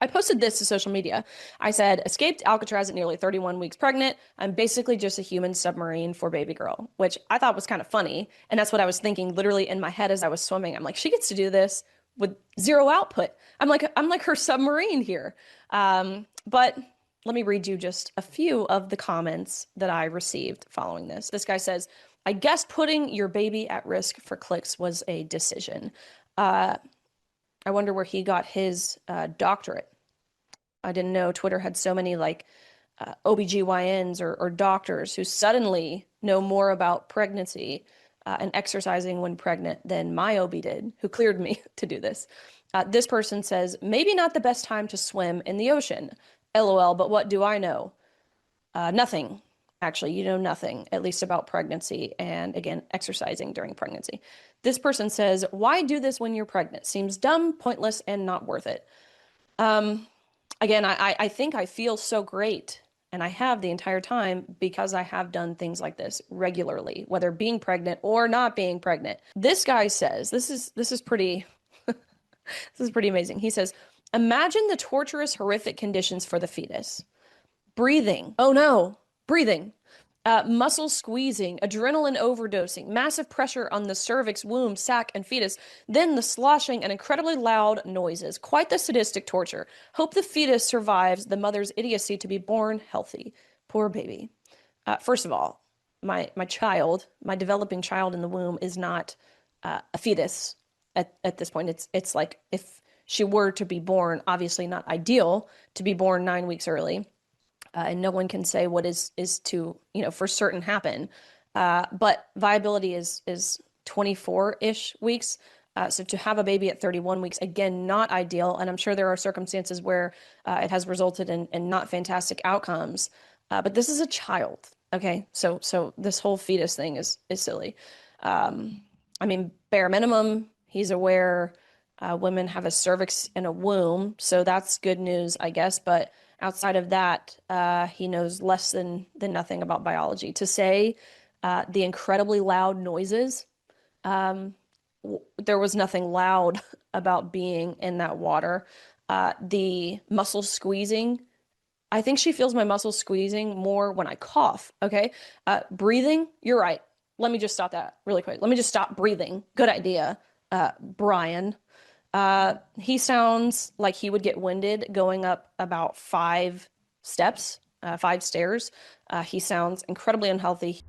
I posted this to social media. I said, escaped Alcatraz at nearly 31 weeks pregnant. I'm basically just a human submarine for baby girl, which I thought was kind of funny. And that's what I was thinking literally in my head as I was swimming. I'm like, she gets to do this with zero output. I'm like her submarine here. But let me read you just a few of the comments that I received following this. This guy says, I guess putting your baby at risk for clicks was a decision. Uh, I wonder where he got his doctorate. I didn't know Twitter had so many like OBGYNs or doctors who suddenly know more about pregnancy and exercising when pregnant than my OB did, who cleared me to do this. This person says, maybe not the best time to swim in the ocean. LOL, but what do I know? Nothing. Actually, you know nothing, at least about pregnancy and, again, exercising during pregnancy. This person says, why do this when you're pregnant? Seems dumb, pointless, and not worth it. Um, Again, I think I feel so great, and I have the entire time because I have done things like this regularly, whether being pregnant or not being pregnant. This guy says, this is pretty this is pretty amazing. He says, imagine the torturous, horrific conditions for the fetus. Breathing. Oh no, breathing. Muscle squeezing, adrenaline overdosing, massive pressure on the cervix, womb, sac, and fetus, then the sloshing and incredibly loud noises. Quite the sadistic torture. Hope the fetus survives the mother's idiocy to be born healthy. Poor baby. First of all, my child, my developing child in the womb is not a fetus at this point. It's like if she were to be born, obviously not ideal to be born 9 weeks early. And no one can say what is to, for certain happen. But viability is 24-ish weeks. So to have a baby at 31 weeks, again, not ideal. And I'm sure there are circumstances where it has resulted in not fantastic outcomes. But this is a child, okay? So this whole fetus thing is silly. I mean, bare minimum, he's aware women have a cervix and a womb, so that's good news, I guess. But outside of that, he knows less than nothing about biology. To say the incredibly loud noises, there was nothing loud about being in that water. The muscle squeezing, I think she feels my muscles squeezing more when I cough, okay? Breathing, you're right. Let me just stop that really quick. Let me just stop breathing. Good idea, Brian. He sounds like he would get winded going up about 5 steps, 5 stairs. He sounds incredibly unhealthy.